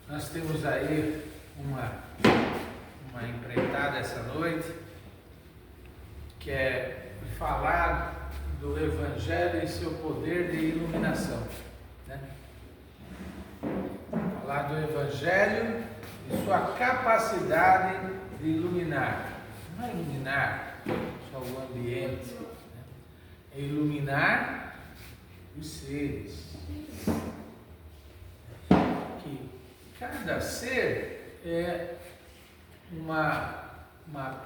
Nós temos aí uma empreitada essa noite, que é falar do Evangelho e seu poder de iluminação, né? Falar do Evangelho e sua capacidade de iluminar. Não é iluminar só o ambiente, né? É iluminar os seres. Que cada ser é uma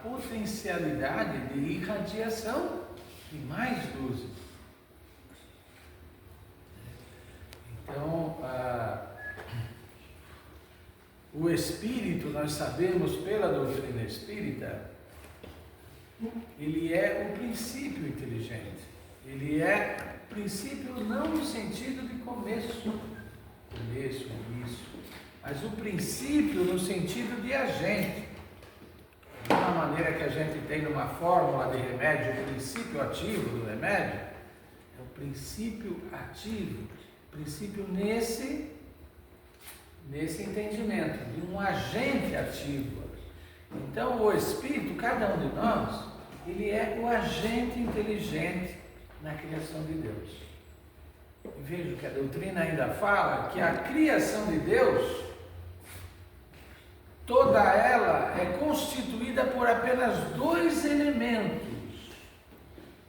potencialidade de irradiação de mais luzes. Então, o espírito, nós sabemos pela doutrina espírita, ele é o princípio inteligente. Ele é princípio não no sentido de começo, início, mas o princípio no sentido de agente. De uma maneira que a gente tem numa fórmula de remédio, o princípio ativo do remédio, é o princípio ativo, princípio nesse entendimento, de um agente ativo. Então o Espírito, cada um de nós, ele é o agente inteligente na criação de Deus. E vejo que a doutrina ainda fala que a criação de Deus, toda ela é constituída por apenas dois elementos.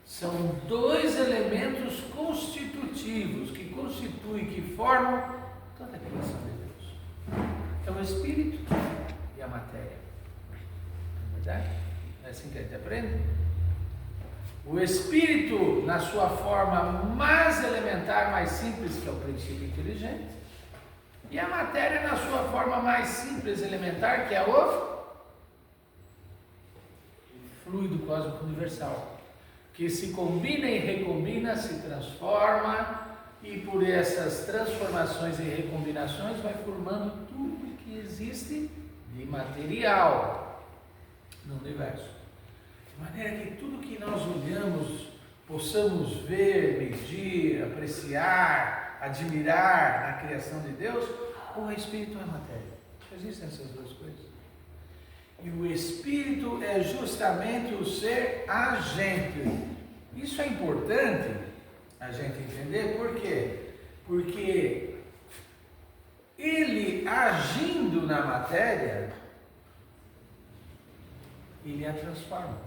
São dois elementos constitutivos que constituem, que formam toda a criação de Deus. É o Espírito e a matéria. Não é verdade? É assim que a gente aprende? O Espírito, na sua forma mais elementar, mais simples, que é o princípio inteligente, e a matéria na sua forma mais simples, elementar, que é o fluido cósmico universal, que se combina e recombina, se transforma, e por essas transformações e recombinações vai formando tudo que existe de material no universo. De maneira que tudo que nós olhamos, possamos ver, medir, apreciar, admirar na criação de Deus, o Espírito é a matéria. Existem essas duas coisas. E o Espírito é justamente o ser agente. Isso é importante a gente entender, por quê? Porque ele agindo na matéria, ele a transforma.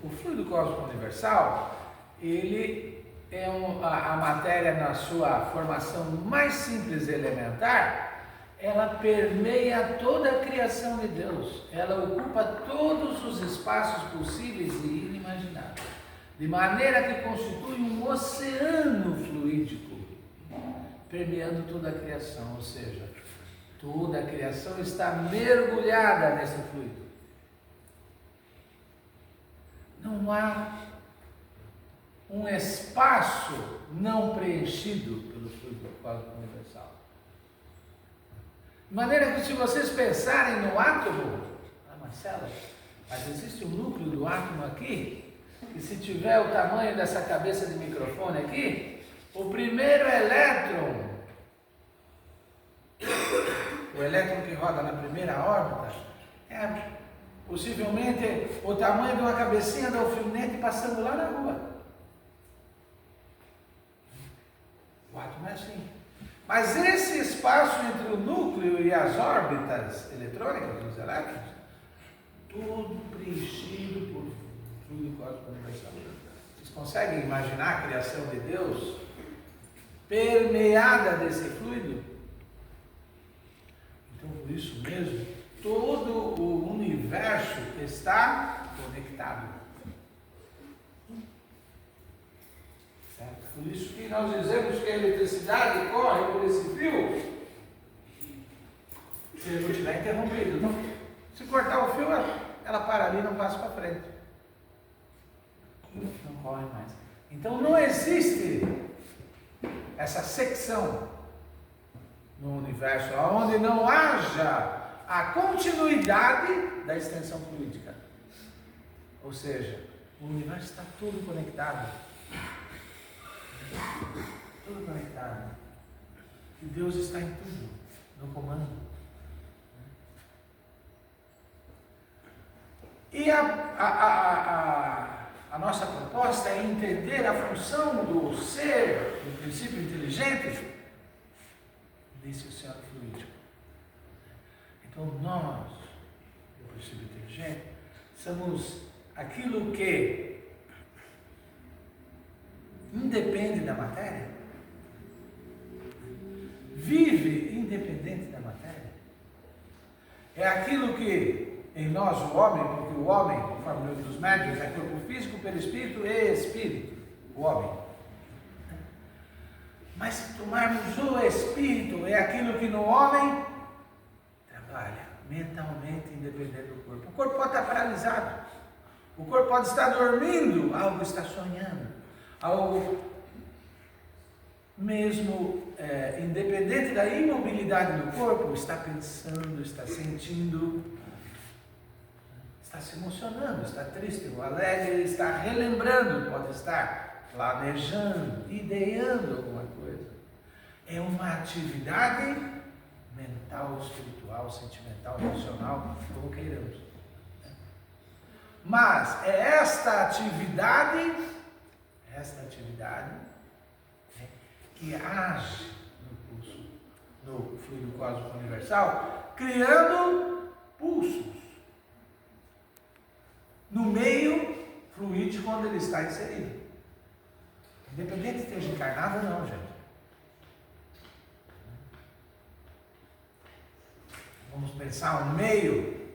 O fluido cósmico universal, ele é a matéria na sua formação mais simples e elementar, ela permeia toda a criação de Deus, ela ocupa todos os espaços possíveis e inimagináveis, de maneira que constitui um oceano fluídico, permeando toda a criação, ou seja, toda a criação está mergulhada nesse fluido. Não há um espaço não preenchido pelo fluido cósmico universal. De maneira que, se vocês pensarem no átomo, Marcela, mas existe um núcleo do átomo aqui, que se tiver o tamanho dessa cabeça de microfone aqui, o primeiro elétron, o elétron que roda na primeira órbita, é possivelmente o tamanho de uma cabecinha de alfinete passando lá na rua. O átomo é assim. Mas esse espaço entre o núcleo e as órbitas eletrônicas dos elétrons, tudo preenchido por fluido cósmico universal. Vocês conseguem imaginar a criação de Deus permeada desse fluido? Então, por isso mesmo, todo o universo está conectado. Certo? Por isso que nós dizemos que a eletricidade corre por esse fio, se ele não estiver interrompido. Não? Se cortar o fio, ela para ali e não passa para frente. Não corre mais. Então não existe essa secção no universo onde não haja a continuidade da extensão fluídica. Ou seja, o universo está tudo conectado. Tudo conectado. E Deus está em tudo, no comando. E a nossa proposta é entender a função do ser, do princípio inteligente, desse oceano fluídico. Então nós, o princípio inteligente, somos aquilo que independe da matéria, vive independente da matéria. É aquilo que em nós, o homem, porque o homem, conforme o livro dos médiuns, é corpo físico, perispírito e espírito, o homem. Mas se tomarmos o espírito, é aquilo que no homem trabalha mentalmente independente do corpo. O corpo pode estar paralisado, o corpo pode estar dormindo, algo está sonhando, algo mesmo independente da imobilidade do corpo, está pensando, está sentindo, está se emocionando, está triste ou alegre, está relembrando, pode estar planejando, ideando alguma coisa. É uma atividade mental, espiritual, sentimental, emocional, como queiramos. Mas é esta atividade que age no pulso, no fluido cósmico universal, criando pulsos no meio fluídico onde ele está inserido. Independente de esteja encarnado ou não, gente. Vamos pensar um meio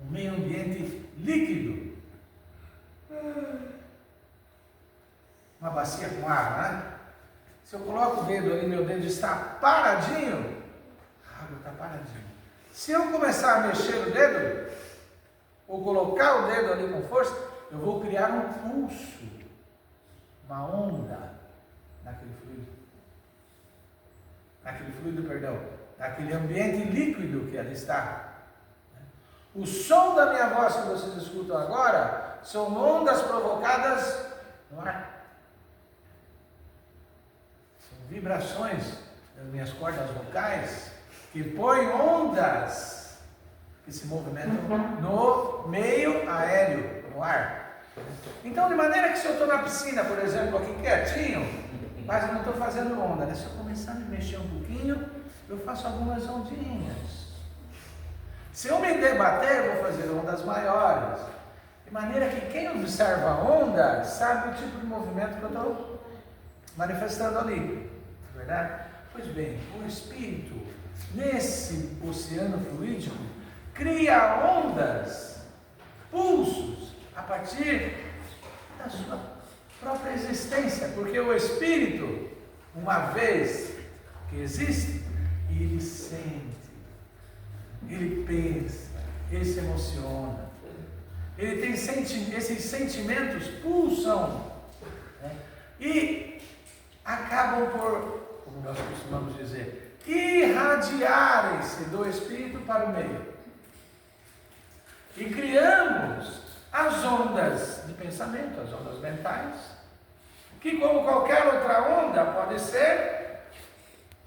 ambiente líquido. Uma bacia com água, né? Se eu coloco o dedo ali, meu dedo está paradinho, a água está paradinha. Se eu começar a mexer o dedo, ou colocar o dedo ali com força, eu vou criar um pulso, uma onda naquele naquele ambiente líquido que ali está. O som da minha voz que vocês escutam agora são ondas provocadas no ar. São vibrações das minhas cordas vocais que põem ondas que se movimentam no meio aéreo, no ar. Então, de maneira que se eu estou na piscina, por exemplo, aqui quietinho, mas eu não estou fazendo onda, né? Se eu começar a me mexer um pouquinho, eu faço algumas ondinhas. Se eu me debater, eu vou fazer ondas maiores. De maneira que quem observa a onda sabe o tipo de movimento que eu estou manifestando ali. É verdade? Pois bem, o espírito, nesse oceano fluídico, cria ondas, pulsos, a partir da sua própria existência. Porque o espírito, uma vez que existe, ele sente, ele pensa, ele se emociona, ele tem esses sentimentos pulsam, né? E acabam por, como nós costumamos dizer, irradiarem-se do espírito para o meio. E criamos as ondas de pensamento, as ondas mentais, que como qualquer outra onda pode ser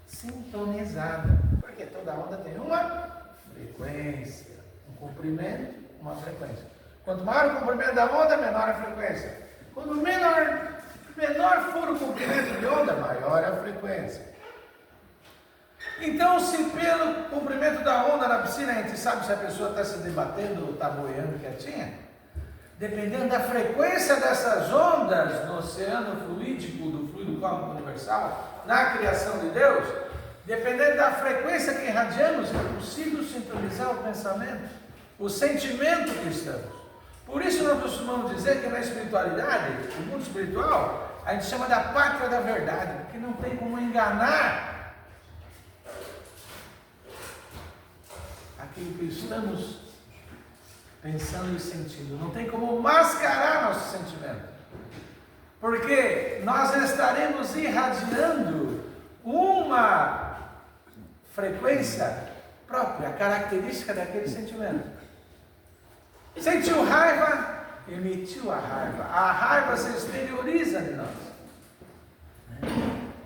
sintonizada, porque toda onda tem uma frequência, um comprimento, uma frequência. Quanto maior o comprimento da onda, menor a frequência. Quanto menor for o comprimento de onda, maior a frequência. Então, se pelo comprimento da onda na piscina a gente sabe se a pessoa está se debatendo ou está boiando quietinha, dependendo da frequência dessas ondas no oceano fluídico do fluido cósmico universal, na criação de Deus, dependendo da frequência que irradiamos, é possível sintonizar o pensamento, o sentimento que estamos. Por isso nós costumamos dizer que na espiritualidade, no mundo espiritual, a gente chama da pátria da verdade, porque não tem como enganar aquilo que estamos pensando e sentindo. Não tem como mascarar nosso sentimento, porque nós estaremos irradiando uma frequência própria, característica daquele sentimento. Sentiu raiva, emitiu a raiva. A raiva se exterioriza de nós.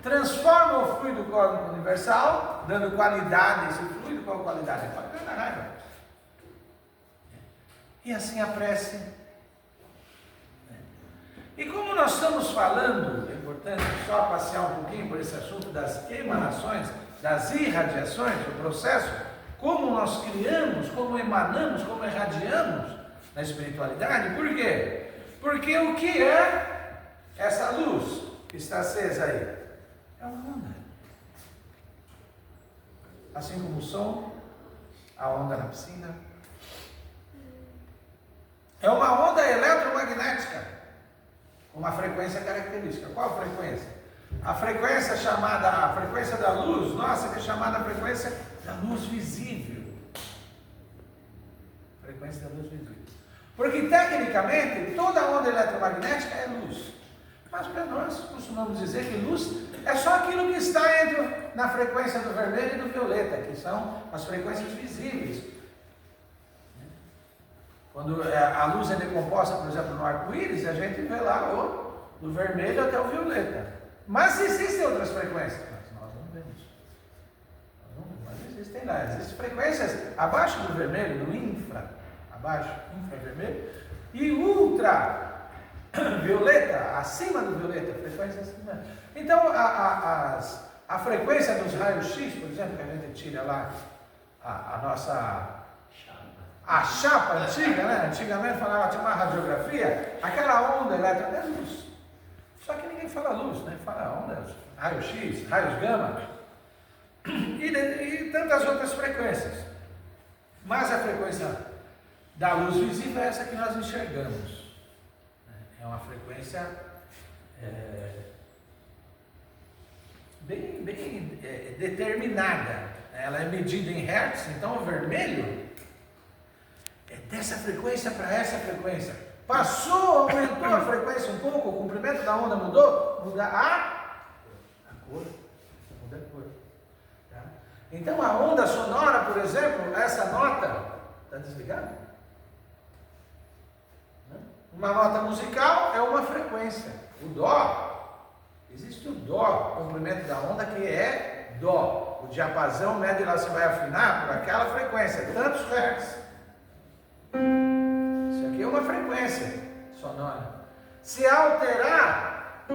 transforma o fluido cósmico universal, dando qualidade a esse fluido. Qual qualidade? Qualidade da raiva. E assim a prece. E como nós estamos falando, é importante só passear um pouquinho por esse assunto das emanações, das irradiações, o processo, como nós criamos, como emanamos, como irradiamos na espiritualidade. Por quê? Porque o que é essa luz que está acesa aí? É uma onda. Assim como o som, a onda na piscina. É uma onda eletromagnética com uma frequência característica. Qual a frequência? A frequência chamada, a frequência da luz, nossa, que é chamada a frequência da luz visível. Frequência da luz visível. Porque tecnicamente toda onda eletromagnética é luz. Mas para nós costumamos dizer que luz é só aquilo que está na frequência do vermelho e do violeta, que são as frequências visíveis. Quando a luz é decomposta, por exemplo, no arco-íris, a gente vê lá do vermelho até o violeta. Mas existem outras frequências. Mas nós não vemos. Mas existem lá. Existem frequências abaixo do vermelho, no infravermelho, e ultravioleta, acima do violeta, frequências acima. Então, a frequência dos raios-x, por exemplo, que a gente tira lá a nossa... A chapa antiga, né? Antigamente falava, tinha uma radiografia, aquela onda elétrica é luz. Só que ninguém fala luz, né? Fala ondas, raio-x, raios gama e tantas outras frequências. Mas a frequência da luz visível é essa que nós enxergamos. É uma frequência bem determinada. Ela é medida em hertz, então o vermelho é dessa frequência para essa frequência. Passou, aumentou a frequência um pouco, o comprimento da onda mudou, muda a cor. Muda a cor. Tá? Então a onda sonora, por exemplo, essa nota, está desligada? Uma nota musical é uma frequência. O dó, existe o dó, o comprimento da onda que é dó. O diapasão médio lá você vai afinar por aquela frequência, tantos hertz. Isso aqui é uma frequência sonora. Se alterar,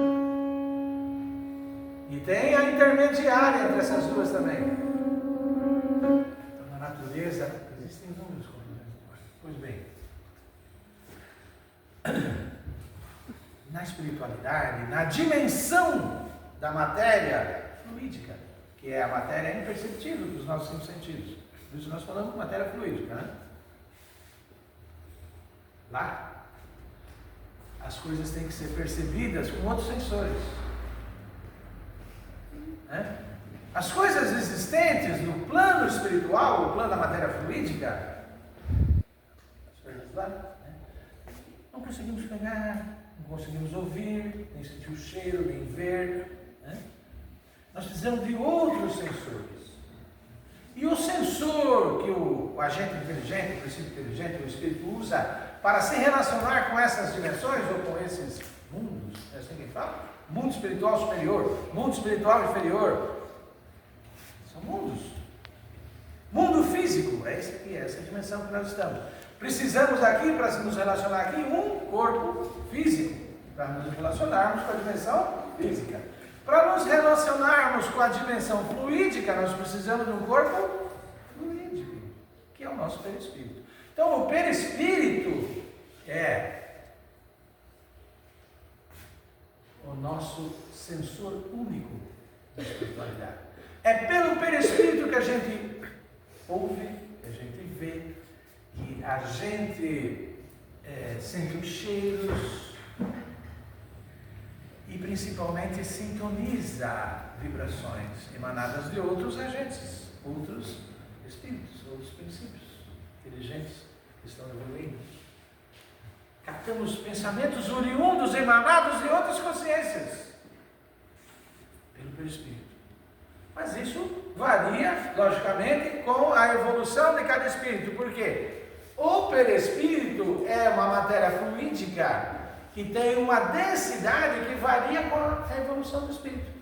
e tem a intermediária entre essas duas também. Então, na natureza existem inúmeros complementos. Pois bem, na espiritualidade, na dimensão da matéria fluídica, que é a matéria imperceptível dos nossos cinco sentidos. Por isso nós falamos de matéria fluídica, né? Lá, as coisas têm que ser percebidas com outros sensores. Né? As coisas existentes no plano espiritual, o plano da matéria fluídica, as coisas lá, né? Não conseguimos pegar, não conseguimos ouvir, nem sentir o cheiro, nem ver. Né? Nós precisamos de outros sensores. E o sensor que o agente inteligente, o princípio inteligente, o espírito usa para se relacionar com essas dimensões ou com esses mundos, é assim que fala? Mundo espiritual superior, mundo espiritual inferior. São mundos. Mundo físico, é esse aqui, é essa dimensão que nós estamos. Precisamos aqui, para nos relacionar aqui, um corpo físico, para nos relacionarmos com a dimensão física. Para nos relacionarmos com a dimensão fluídica, nós precisamos de um corpo fluídico, que é o nosso perispírito. Então, o perispírito é o nosso sensor único da espiritualidade. É pelo perispírito que a gente ouve, que a gente vê, que a gente sente os cheiros e principalmente sintoniza vibrações emanadas de outros agentes, outros espíritos, outros princípios inteligentes que estão evoluindo. Captamos pensamentos oriundos, emanados de outras consciências pelo perispírito. Mas isso varia, logicamente, com a evolução de cada espírito. Por quê? O perispírito é uma matéria fluídica que tem uma densidade que varia com a evolução do espírito.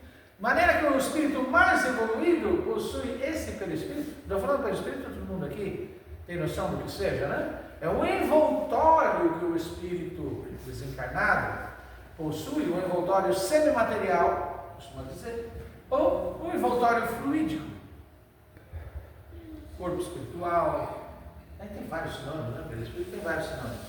Maneira que o espírito mais evoluído possui esse perispírito. Estou falando perispírito, todo mundo aqui tem noção do que seja, né? É o envoltório que o espírito desencarnado possui, um envoltório semimaterial, costuma dizer, ou um envoltório fluídico. Corpo espiritual, aí tem vários sinônimos, né? Perispírito tem vários sinônimos.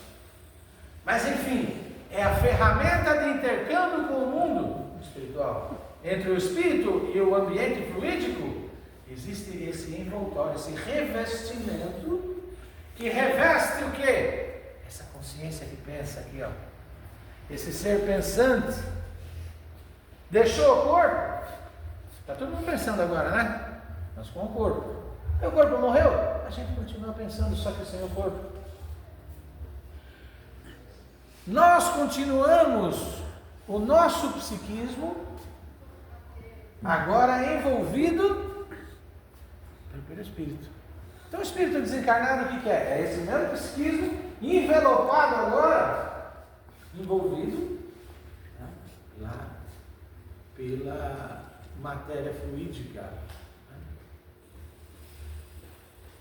Mas enfim, é a ferramenta de intercâmbio com o mundo espiritual. Entre o espírito e o ambiente fluídico, existe esse envoltório, esse revestimento, que reveste o quê? Essa consciência que pensa aqui, ó. Esse ser pensante. Deixou o corpo? Está todo mundo pensando agora, né? Mas com o corpo. E o corpo morreu? A gente continua pensando, só que sem o corpo. Nós continuamos o nosso psiquismo agora envolvido pelo espírito. Então o espírito desencarnado o que é? É esse mesmo psiquismo envelopado agora, envolvido, né, lá pela matéria fluídica, né,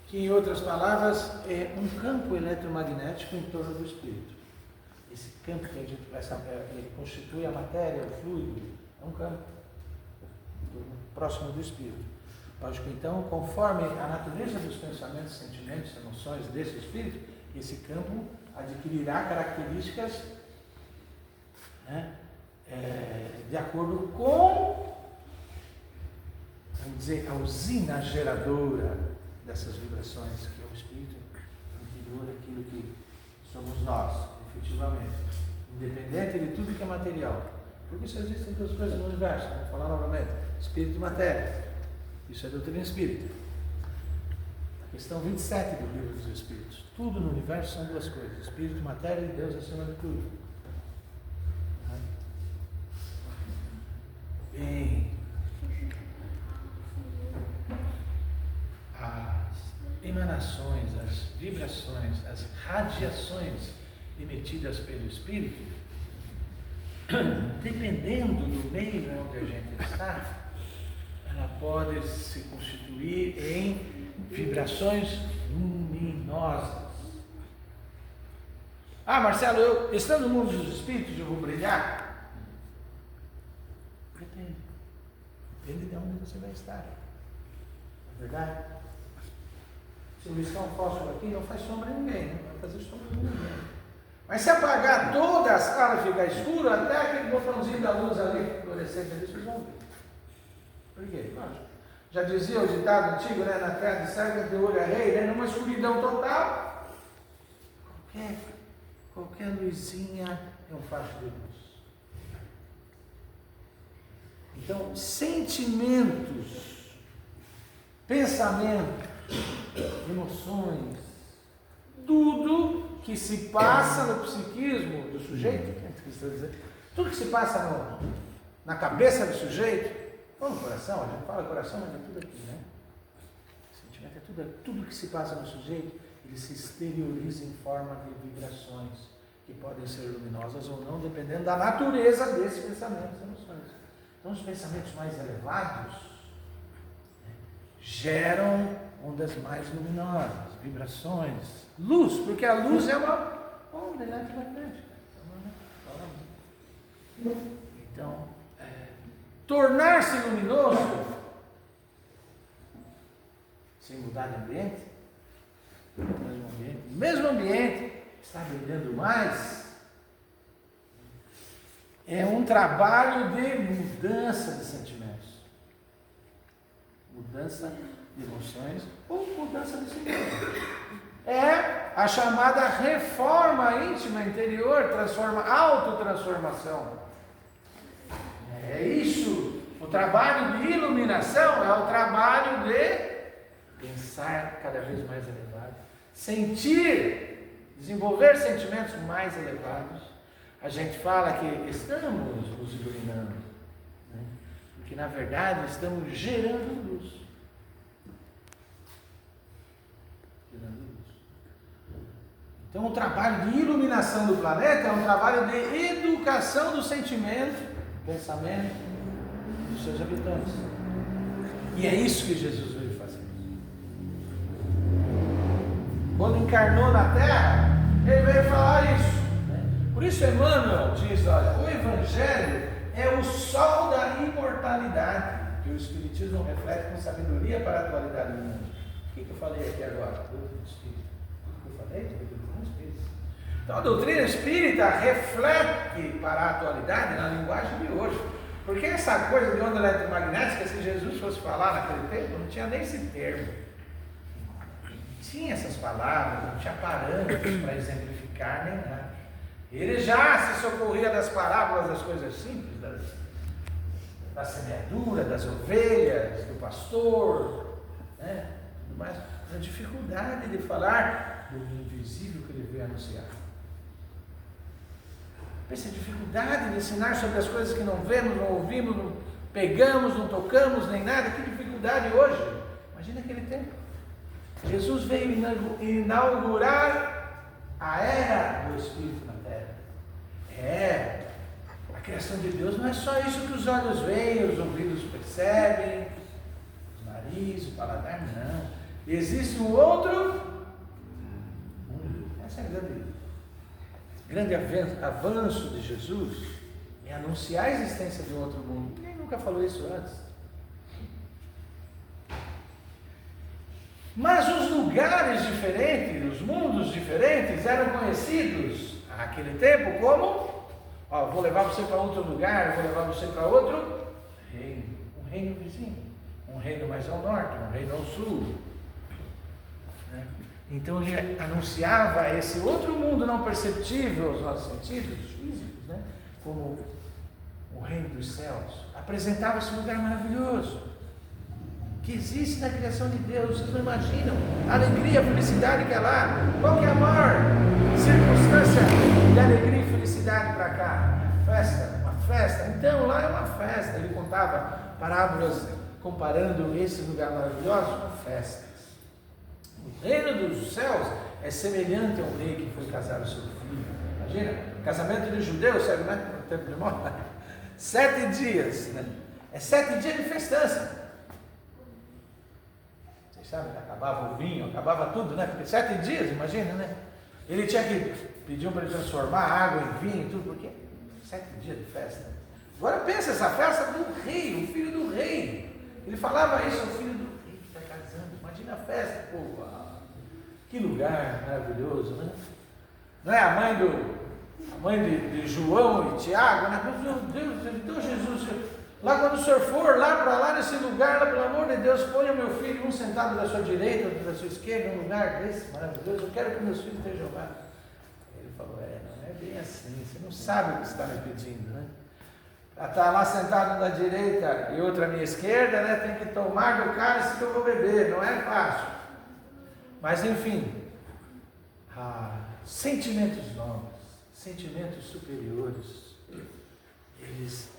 que em outras palavras é um campo eletromagnético em torno do espírito. Esse campo que a gente ele constitui a matéria, o fluido, é um campo próximo do espírito. Lógico, então, conforme a natureza dos pensamentos, sentimentos, emoções desse espírito, esse campo adquirirá características, né, de acordo com, vamos dizer, a usina geradora dessas vibrações, que é o espírito anterior àquilo que somos nós, efetivamente, independente de tudo que é material. Porque só existem duas coisas no universo, vamos falar novamente: espírito e matéria. Isso é doutrina espírita. A questão 27 do Livro dos Espíritos. Tudo no universo são duas coisas: espírito, matéria e Deus acima de tudo. Bem, as emanações, as vibrações, as radiações emitidas pelo espírito, dependendo do meio onde a gente está, ela pode se constituir em vibrações luminosas. Ah, Marcelo, eu estando no mundo dos espíritos, eu vou brilhar? Depende. Depende de onde você vai estar. Não é verdade? Se eu listar um fósforo aqui, não faz sombra em ninguém, não vai fazer sombra em ninguém. Mas se apagar toda a sala e ficar escuro, até aquele botãozinho da luz ali, fluorescente ali, vocês vão ver. Por quê? Lógico. Já dizia o ditado antigo, né? Na terra de cega de olho a rei, né? Numa escuridão total, qualquer luzinha é um facho de luz. Então, sentimentos, pensamentos, emoções, tudo que se passa no psiquismo do sujeito, tudo que se passa na cabeça do sujeito, ou no coração, a gente fala coração, mas é tudo aqui, né? Sentimento é tudo que se passa no sujeito, ele se exterioriza em forma de vibrações que podem ser luminosas ou não, dependendo da natureza desses pensamentos e emoções. Então, os pensamentos mais elevados, né, geram ondas mais luminosas, vibrações, luz, porque a luz é uma onda eletromagnética. Então, tornar-se luminoso, sem mudar de ambiente, o mesmo ambiente está brilhando mais, é um trabalho de mudança de sentimentos, mudança de emoções ou mudança de sentimentos. É a chamada reforma íntima interior, autotransformação. É isso. O trabalho de iluminação é o trabalho de pensar cada vez mais elevado, sentir, desenvolver sentimentos mais elevados. A gente fala que estamos nos iluminando, né? Porque na verdade estamos gerando luz. Então o trabalho de iluminação do planeta é um trabalho de educação do sentimento, do pensamento, dos seus habitantes. E é isso que Jesus veio fazer. Quando encarnou na terra, ele veio falar isso. Por isso Emmanuel diz, olha, o Evangelho é o sol da imortalidade, que o Espiritismo reflete com sabedoria para a atualidade do mundo. O que eu falei aqui agora? Doutrina espírita. O que eu falei? Doutrina espírita. Então a doutrina espírita reflete para a atualidade na linguagem de hoje. Porque essa coisa de onda eletromagnética, se Jesus fosse falar naquele tempo, não tinha nem esse termo. Não tinha essas palavras, não tinha parâmetros para exemplificar nem nada. Ele já se socorria das parábolas das coisas simples, da semeadura, das ovelhas, do pastor, né? Mas a dificuldade de falar do invisível que ele veio anunciar. Essa dificuldade de ensinar sobre as coisas que não vemos, não ouvimos, não pegamos, não tocamos, nem nada. Que dificuldade hoje. Imagina aquele tempo. Jesus veio inaugurar a era do Espírito na Terra. A criação de Deus não é só isso que os olhos veem, os ouvidos percebem, o nariz, o paladar, não. Existe um outro mundo. Essa é a grande avanço de Jesus, é anunciar a existência de um outro mundo. Ninguém nunca falou isso antes. Mas os lugares diferentes, os mundos diferentes eram conhecidos naquele tempo como, vou levar você para outro lugar, vou levar você para outro reino, um reino vizinho, um reino mais ao norte, um reino ao sul. Então ele anunciava esse outro mundo não perceptível aos nossos sentidos físicos, né? Como o reino dos céus. Apresentava esse lugar maravilhoso que existe na criação de Deus. Vocês não imaginam a alegria, a felicidade que é lá. Qual que é a maior circunstância de alegria e felicidade para cá? Uma festa. Então lá é uma festa. Ele contava parábolas comparando esse lugar maravilhoso com festas. O reino dos céus é semelhante a um rei que foi casar o seu filho. Imagina, casamento de judeu, sabe, né? No tempo de moda. 7 dias, né? É 7 dias de festança. Vocês sabem, acabava o vinho, acabava tudo, né? Porque 7 dias, imagina, né? Ele tinha que pedir para ele transformar água em vinho e tudo, porque 7 dias de festa. Agora pensa essa festa do rei, o filho do rei. Ele falava isso ao filho do rei que está casando. Imagina a festa, pô. Que lugar maravilhoso, né? Não é a mãe de João e Tiago, né? Meu Deus, então Jesus, lá quando o senhor for, lá para lá nesse lugar, lá, pelo amor de Deus, ponha meu filho um sentado da sua direita, outro da sua esquerda, um lugar desse maravilhoso, eu quero que meus filhos estejam lá. Ele falou, não é bem assim, você não sabe o que você está me pedindo, né? Para estar lá sentado na direita e outra à minha esquerda, né? Tem que tomar do cálice que eu vou beber, não é fácil. Mas enfim, sentimentos novos, sentimentos superiores, eles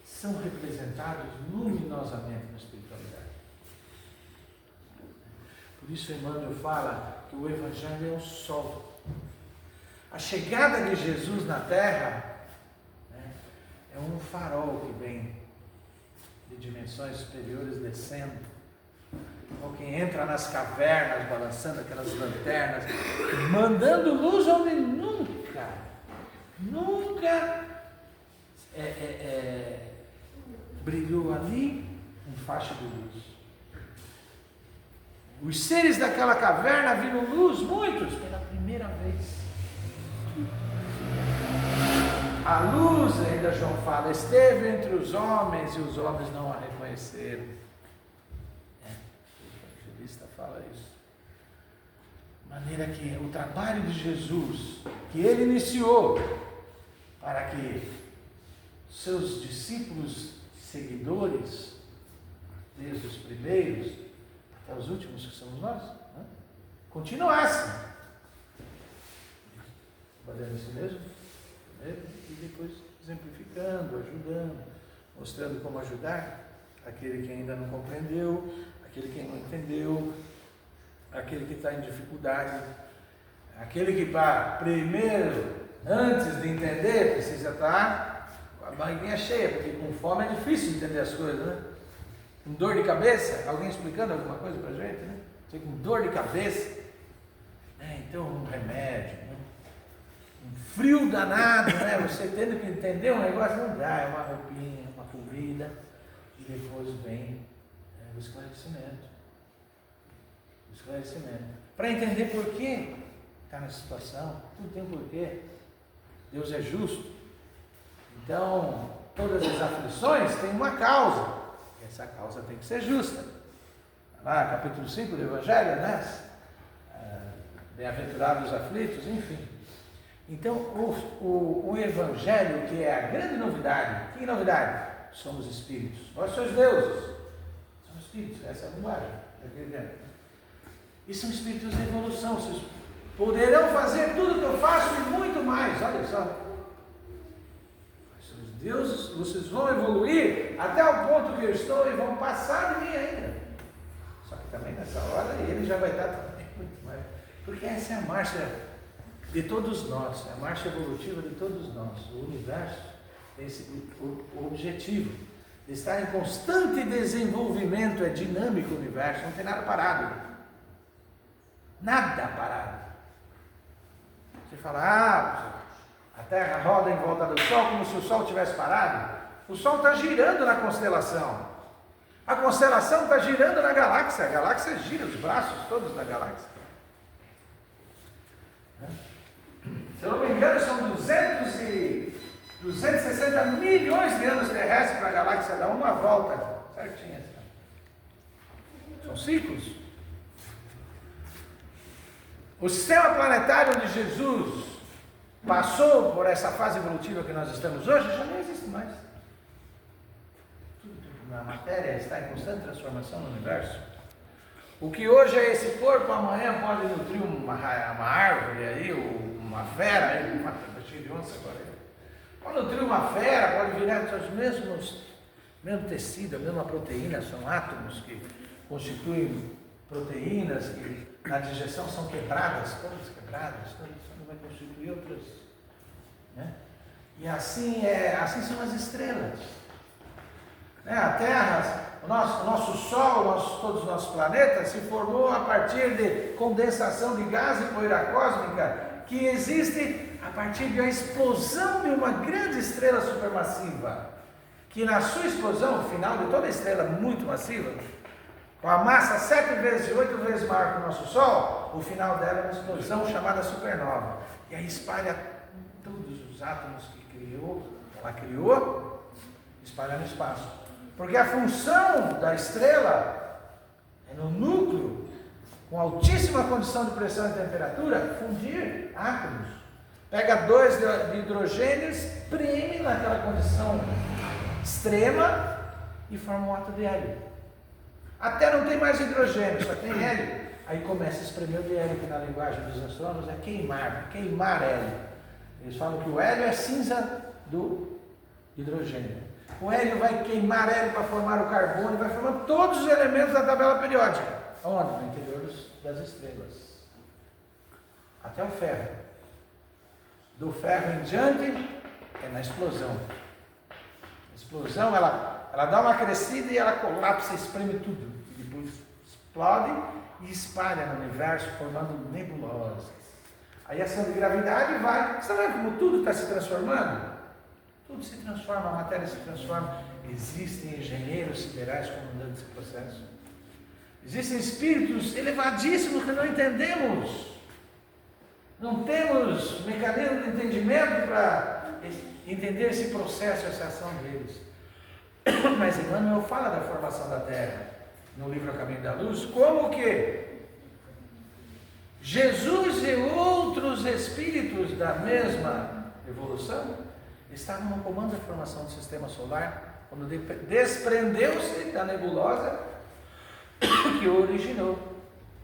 são representados luminosamente na espiritualidade. Por isso Emmanuel fala que o Evangelho é o sol. A chegada de Jesus na Terra, né, é um farol que vem de dimensões superiores descendo. Ou quem entra nas cavernas, balançando aquelas lanternas, mandando luz onde nunca brilhou ali um faixa de luz. Os seres daquela caverna viram luz, muitos, pela primeira vez. A luz, ainda João fala, esteve entre os homens e os homens não a reconheceram. Fala isso. De maneira que o trabalho de Jesus, que ele iniciou, para que seus discípulos seguidores, desde os primeiros até os últimos que somos nós, né, continuassem trabalhando isso mesmo, e depois exemplificando, ajudando, mostrando como ajudar aquele que ainda não compreendeu, aquele que não entendeu, aquele que está em dificuldade, aquele que primeiro, antes de entender, precisa estar com a barriguinha cheia, porque com fome é difícil entender as coisas, né? Com dor de cabeça, alguém explicando alguma coisa pra gente, né? Você com dor de cabeça, né? Então um remédio, né? Um frio danado, né? Você tendo que entender um negócio, não dá, é uma roupinha, uma comida, e depois vem o esclarecimento. O esclarecimento. Para entender por que está nessa situação, tudo tem um porquê. Deus é justo. Então, todas as aflições têm uma causa. E essa causa tem que ser justa. Lá, capítulo 5 do Evangelho, né? Bem-aventurados os aflitos, enfim. Então, o Evangelho, que é a grande novidade, que novidade? Somos espíritos. Nós somos deuses. Somos espíritos, essa é a linguagem. E são espíritos de evolução. Vocês poderão fazer tudo o que eu faço e muito mais. Olha só. Os deuses, vocês vão evoluir até o ponto que eu estou e vão passar de mim ainda. Só que também nessa hora ele já vai estar também muito mais. Porque essa é a marcha de todos nós, é a marcha evolutiva de todos nós. O universo tem esse o objetivo de estar em constante desenvolvimento, é dinâmico o universo, não tem nada parado. Nada parado. Você fala, a Terra roda em volta do Sol como se o Sol tivesse parado. O Sol está girando na constelação. A constelação está girando na galáxia. A galáxia gira, os braços todos da galáxia. Se eu não me engano, são 260 milhões de anos terrestres para a galáxia dar uma volta certinha. São ciclos. O sistema planetário onde Jesus passou por essa fase evolutiva que nós estamos hoje, já não existe mais. A matéria está em constante transformação no universo. O que hoje é esse corpo, amanhã pode nutrir uma árvore aí, ou uma fera, aí, uma cheia de onça agora. Pode nutrir uma fera, pode virar os mesmo tecido, a mesma proteína, são átomos que constituem proteínas que na digestão são quebradas, todas vai constituir outras, né? E assim são as estrelas, né? A Terra, o nosso Sol, todos os nossos planetas se formou a partir de condensação de gás e poeira cósmica que existe a partir de uma explosão de uma grande estrela supermassiva, que na sua explosão, o final de toda estrela muito massiva, com a massa 7 vezes, 8 vezes maior que o nosso Sol, o final dela é uma explosão chamada supernova. E aí espalha todos os átomos que ela criou, espalha no espaço. Porque a função da estrela é no núcleo, com altíssima condição de pressão e temperatura, fundir átomos. Pega 2 de hidrogênio, espreme naquela condição extrema e forma um átomo de hélio. Até não tem mais hidrogênio, só tem hélio. Aí começa a espremer o de hélio, que na linguagem dos astrônomos é queimar hélio. Eles falam que o hélio é cinza do hidrogênio. O hélio vai queimar hélio para formar o carbono, vai formando todos os elementos da tabela periódica. Onde? No interior das estrelas. Até o ferro. Do ferro em diante é na explosão. A explosão, ela dá uma crescida e ela colapsa, espreme tudo. E depois explode e espalha no universo, formando nebulosas. Aí a ação de gravidade vai. Você está vendo como tudo está se transformando? Tudo se transforma, a matéria se transforma. Existem engenheiros siderais comandando esse processo. Existem espíritos elevadíssimos que não entendemos. Não temos mecanismo de entendimento para entender esse processo, essa ação deles. Mas Emmanuel fala da formação da Terra no livro A Caminho da Luz, como que Jesus e outros espíritos da mesma evolução estavam no comando da formação do sistema solar, quando desprendeu-se da nebulosa que o originou.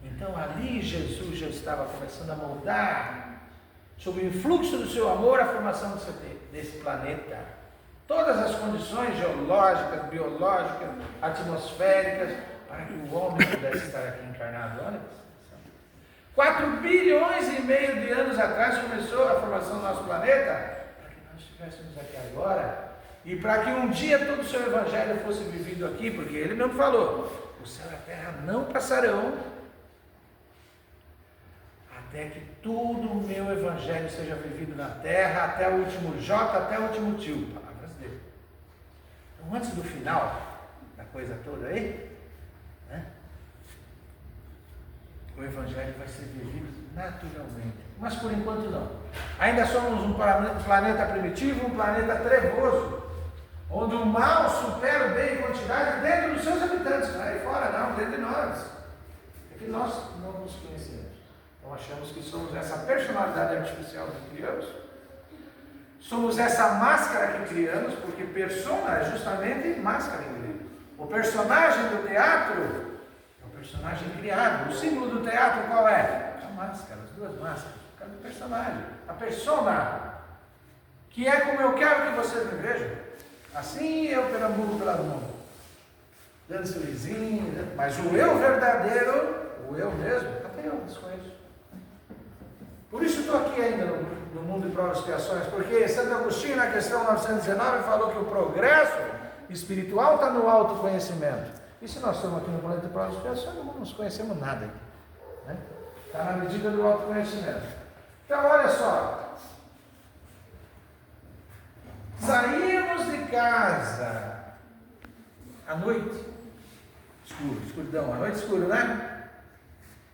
Então ali Jesus já estava começando a moldar, sob o influxo do seu amor, a formação desse planeta. Todas as condições geológicas, biológicas, atmosféricas, para que o homem pudesse estar aqui encarnado. Olha, 4 bilhões e meio de anos atrás começou a formação do nosso planeta, para que nós estivéssemos aqui agora, E para que um dia todo o seu evangelho fosse vivido aqui, porque ele mesmo falou, o céu e a terra não passarão, até que todo o meu evangelho seja vivido na terra, até o último J, até o último tio, palavras dele. Então, antes do final da coisa toda aí, né, o evangelho vai ser vivido naturalmente. Mas por enquanto não. Ainda somos um planeta primitivo, um planeta trevoso, onde o mal supera o bem em quantidade dentro dos seus habitantes. Não é aí fora não, dentro de nós. É que nós não nos conhecemos. Então achamos que somos essa personalidade artificial que criamos, somos essa máscara que criamos, porque persona é justamente máscara em grego. O personagem do teatro é um personagem criado. O símbolo do teatro qual é? A máscara, as duas máscaras, cada personagem. A persona, que é como eu quero que vocês me vejam. Assim eu perambulo pelo mundo, dando sorrisinho, né? Mas o eu verdadeiro, o eu mesmo, até eu desconheço. Por isso estou aqui ainda no mundo de provas e expiações, porque Santo Agostinho, na questão 919, falou que o progresso espiritual está no autoconhecimento. E se nós estamos aqui no planeta de provas e expiações, não nos conhecemos nada aqui, né? Está na medida do autoconhecimento. Então, olha só. Saímos de casa à noite, escuridão, à noite escuro, né?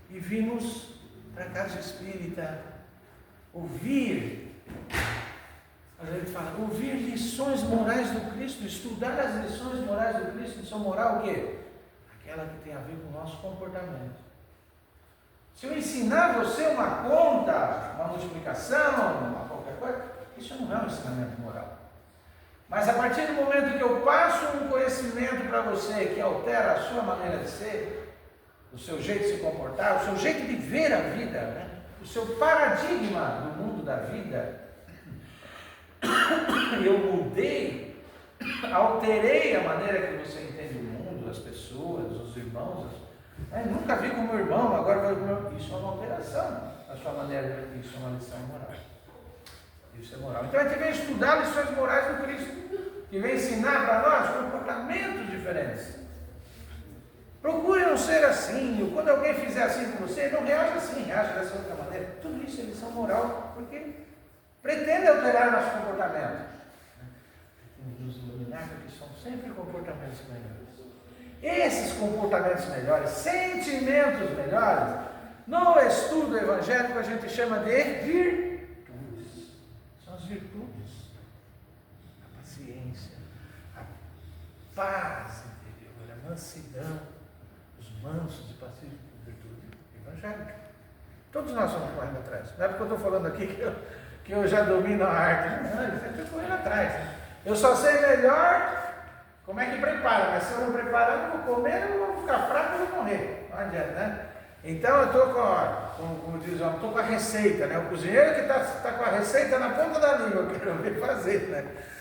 E vimos para a casa espírita ouvir, a gente fala, ouvir lições morais do Cristo, estudar as lições morais do Cristo. Lição moral o quê? Aquela que tem a ver com o nosso comportamento. Se eu ensinar você uma conta, uma multiplicação, uma qualquer coisa, isso não é um ensinamento moral. Mas a partir do momento que eu passo um conhecimento para você que altera a sua maneira de ser, o seu jeito de se comportar, o seu jeito de ver a vida, né? O seu paradigma do mundo da vida, eu mudei, alterei a maneira que você entende o mundo, as pessoas, os irmãos. Nunca vi como irmão, agora vai como... Isso é uma alteração na sua maneira de ver, isso é uma lição moral. Isso é moral. Então a gente vem estudar lições morais do Cristo, que vem ensinar para nós comportamentos diferentes. Procure não ser assim. Quando alguém fizer assim com você, não reaja assim, reaja dessa outra maneira. Tudo isso é lição moral, porque pretende alterar nosso comportamento. Pretende nos iluminar, porque são sempre comportamentos melhores. Esses comportamentos melhores, sentimentos melhores, no estudo evangélico a gente chama de virtudes. São as virtudes. A paciência, a paz interior, a mansidão, os mansos e pacíficos, virtude evangélica. Todos nós estamos correndo atrás. Não é porque eu estou falando aqui que eu já domino a arte. Não, eu sempre estou correndo atrás. Eu só sei melhor como é que prepara, mas se eu não preparar, eu não vou comer, eu vou ficar fraco e vou morrer. Não adianta, né? Então eu estou como diz o homem, estou com a receita, né? O cozinheiro que está com a receita na ponta da língua, eu quero ver fazer, né?